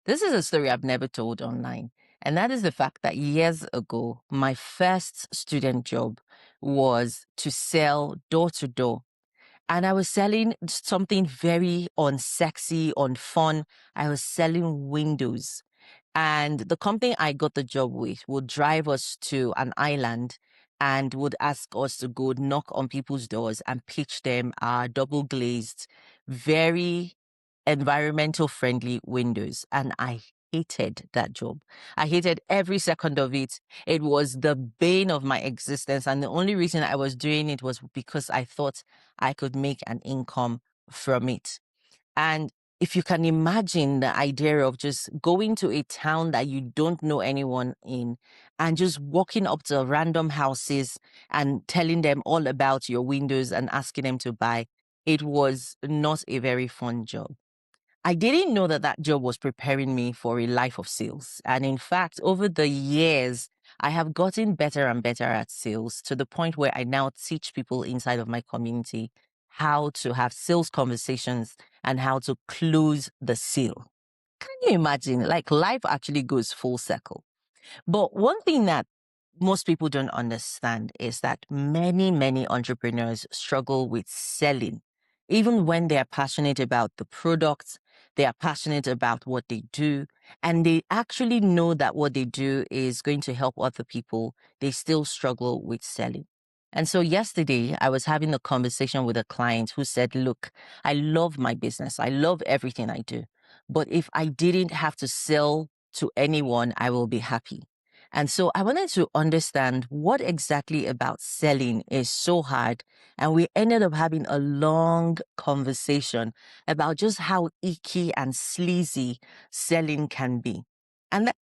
This is a story I've never told online. And that is the fact that years ago, my first student job was to sell door to door. And I was selling something very unsexy, unfun. I was selling windows. And the company I got the job with would drive us to an island and would ask us to go knock on people's doors and pitch them our double glazed, very environmental friendly windows. And I hated that job. I hated every second of it. It was the bane of my existence. And the only reason I was doing it was because I thought I could make an income from it. And if you can imagine the idea of just going to a town that you don't know anyone in and just walking up to random houses and telling them all about your windows and asking them to buy, it was not a very fun job. I didn't know that that job was preparing me for a life of sales. And in fact, over the years, I have gotten better and better at sales to the point where I now teach people inside of my community how to have sales conversations and how to close the sale. Can you imagine? Like life actually goes full circle. But one thing that most people don't understand is that many, many entrepreneurs struggle with selling. Even when they are passionate about the products, they are passionate about what they do, and they actually know that what they do is going to help other people, they still struggle with selling. And so yesterday, I was having a conversation with a client who said, look, I love my business. I love everything I do. But if I didn't have to sell to anyone, I will be happy. And so I wanted to understand what exactly about selling is so hard. And we ended up having a long conversation about just how icky and sleazy selling can be. And that,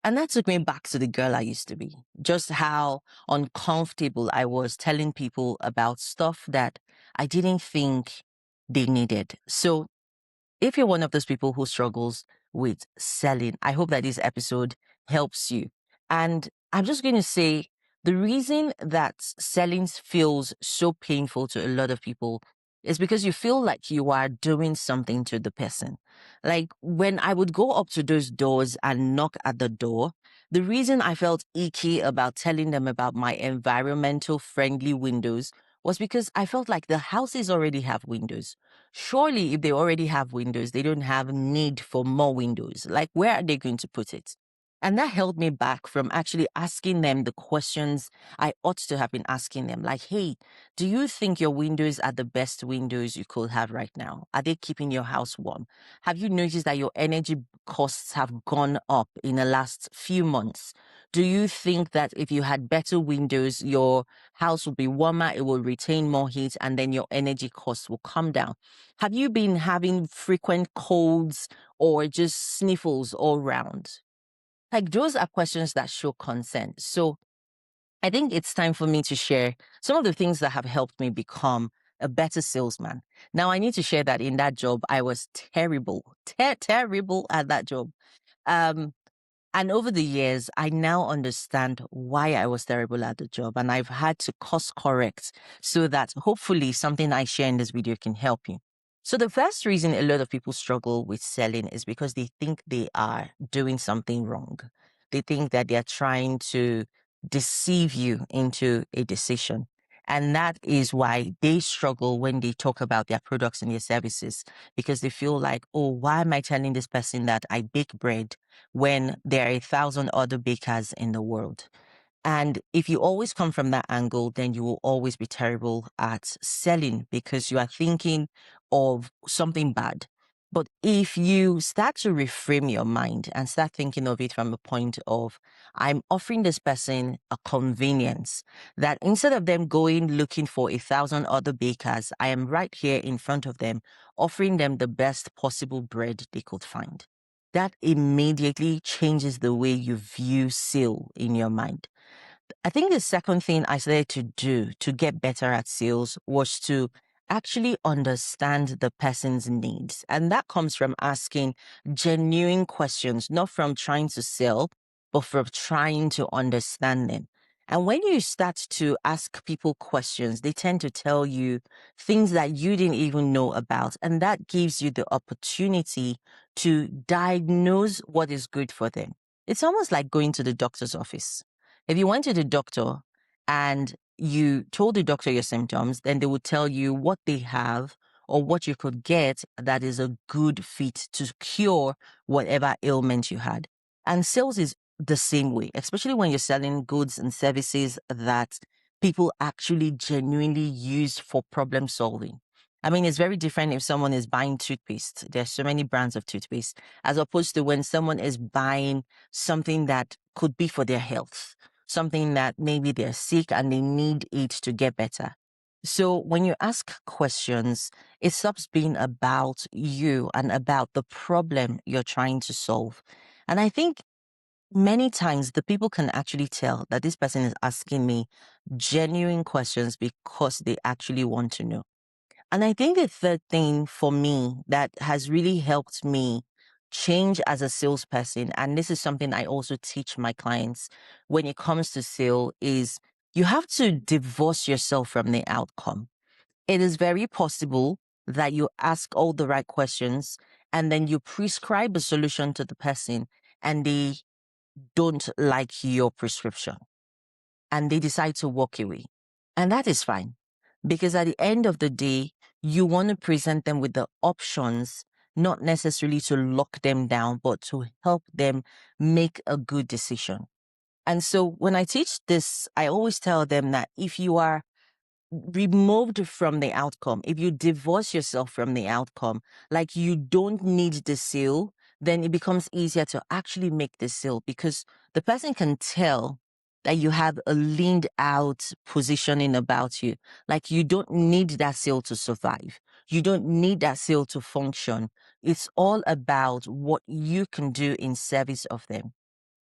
and that took me back to the girl I used to be, just how uncomfortable I was telling people about stuff that I didn't think they needed. So if you're one of those people who struggles with selling, I hope that this episode helps you. And I'm just going to say the reason that selling feels so painful to a lot of people is because you feel like you are doing something to the person. Like when I would go up to those doors and knock at the door, the reason I felt icky about telling them about my environmental friendly windows was because I felt like the houses already have windows. Surely, if they already have windows, they don't have need for more windows. Like, where are they going to put it? And that held me back from actually asking them the questions I ought to have been asking them. Like, hey, do you think your windows are the best windows you could have right now? Are they keeping your house warm? Have you noticed that your energy costs have gone up in the last few months? Do you think that if you had better windows, your house will be warmer, it will retain more heat, and then your energy costs will come down? Have you been having frequent colds or just sniffles all round? Like those are questions that show consent. So I think it's time for me to share some of the things that have helped me become a better salesman. Now I need to share that in that job, I was terrible, terrible at that job. Um, and over the years, I now understand why I was terrible at the job, and I've had to course correct so that hopefully something I share in this video can help you. So the first reason a lot of people struggle with selling is because they think they are doing something wrong. They think that they're trying to deceive you into a decision. And that is why they struggle when they talk about their products and their services, because they feel like, oh, why am I telling this person that I bake bread when there are 1,000 other bakers in the world? And if you always come from that angle, then you will always be terrible at selling because you are thinking of something bad. But if you start to reframe your mind and start thinking of it from a point of, I'm offering this person a convenience that instead of them going looking for 1,000 other bakers, I am right here in front of them, offering them the best possible bread they could find. That immediately changes the way you view sale in your mind. I think the second thing I started to do to get better at sales was to actually understand the person's needs. And that comes from asking genuine questions, not from trying to sell, but from trying to understand them. And when you start to ask people questions, they tend to tell you things that you didn't even know about. And that gives you the opportunity to diagnose what is good for them. It's almost like going to the doctor's office. If you went to the doctor and you told the doctor your symptoms, then they would tell you what they have or what you could get that is a good fit to cure whatever ailment you had. And sales is the same way, especially when you're selling goods and services that people actually genuinely use for problem solving. I mean, it's very different if someone is buying toothpaste. There's so many brands of toothpaste, as opposed to when someone is buying something that could be for their health, something that maybe they're sick and they need it to get better. So when you ask questions, it stops being about you and about the problem you're trying to solve. And I think many times the people can actually tell that this person is asking me genuine questions because they actually want to know. And I think the third thing for me that has really helped me change as a salesperson, and this is something I also teach my clients when it comes to sale, is you have to divorce yourself from the outcome. It is very possible that you ask all the right questions and then you prescribe a solution to the person and they don't like your prescription and they decide to walk away. And that is fine because at the end of the day, you want to present them with the options, not necessarily to lock them down, but to help them make a good decision. And so when I teach this, I always tell them that if you are removed from the outcome, if you divorce yourself from the outcome, like you don't need the sale, then it becomes easier to actually make the sale because the person can tell that you have a leaned out positioning about you. Like you don't need that sale to survive. You don't need that sale to function. It's all about what you can do in service of them.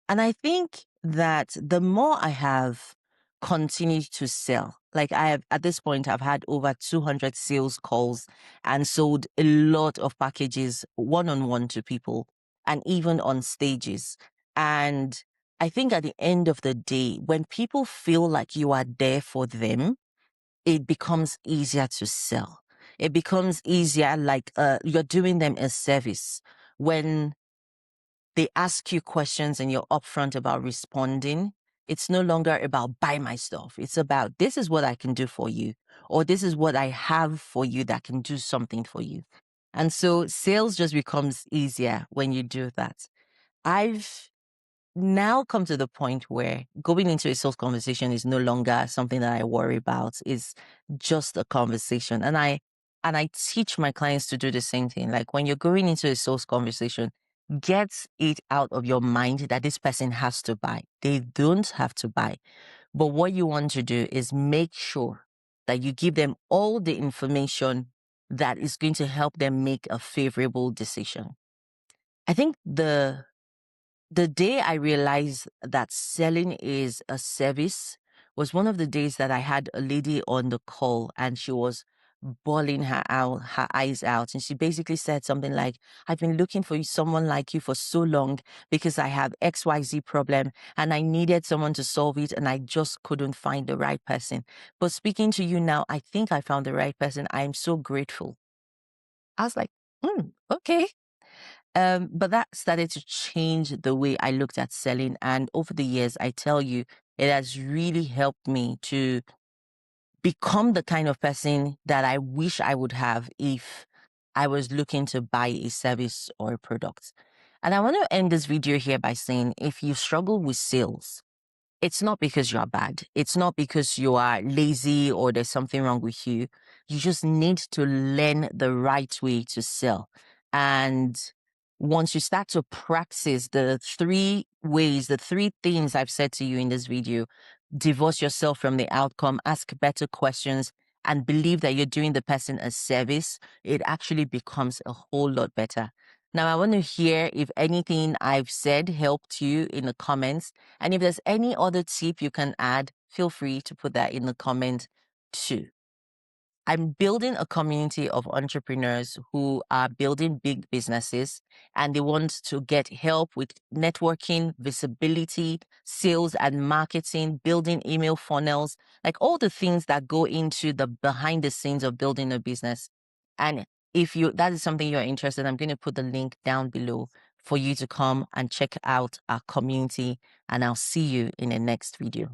And I think that the more I have continued to sell, like I have at this point, I've had over 200 sales calls and sold a lot of packages one-on-one to people and even on stages. And I think at the end of the day, when people feel like you are there for them, it becomes easier to sell. It becomes easier, like you're doing them a service. When they ask you questions and you're upfront about responding, it's no longer about buy my stuff. It's about this is what I can do for you, or this is what I have for you that can do something for you. And so sales just becomes easier when you do that. I've now come to the point where going into a sales conversation is no longer something that I worry about. It's just a conversation. And I teach my clients to do the same thing. Like when you're going into a sales conversation, get it out of your mind that this person has to buy. They don't have to buy. But what you want to do is make sure that you give them all the information that is going to help them make a favorable decision. I think the day I realized that selling is a service was one of the days that I had a lady on the call and she was bawling her eyes out. And she basically said something like, I've been looking for someone like you for so long because I have XYZ problem and I needed someone to solve it and I just couldn't find the right person. But speaking to you now, I think I found the right person. I am so grateful. I was like, okay. But that started to change the way I looked at selling. And over the years, I tell you, it has really helped me to become the kind of person that I wish I would have if I was looking to buy a service or a product. And I want to end this video here by saying, if you struggle with sales, it's not because you are bad. It's not because you are lazy or there's something wrong with you. You just need to learn the right way to sell. And once you start to practice the three ways, the three things I've said to you in this video, divorce yourself from the outcome, ask better questions, and believe that you're doing the person a service, it actually becomes a whole lot better. Now, I want to hear if anything I've said helped you in the comments. And if there's any other tip you can add, feel free to put that in the comment too. I'm building a community of entrepreneurs who are building big businesses and they want to get help with networking, visibility, sales and marketing, building email funnels, like all the things that go into the behind the scenes of building a business. And if that is something you're interested in, I'm going to put the link down below for you to come and check out our community, and I'll see you in the next video.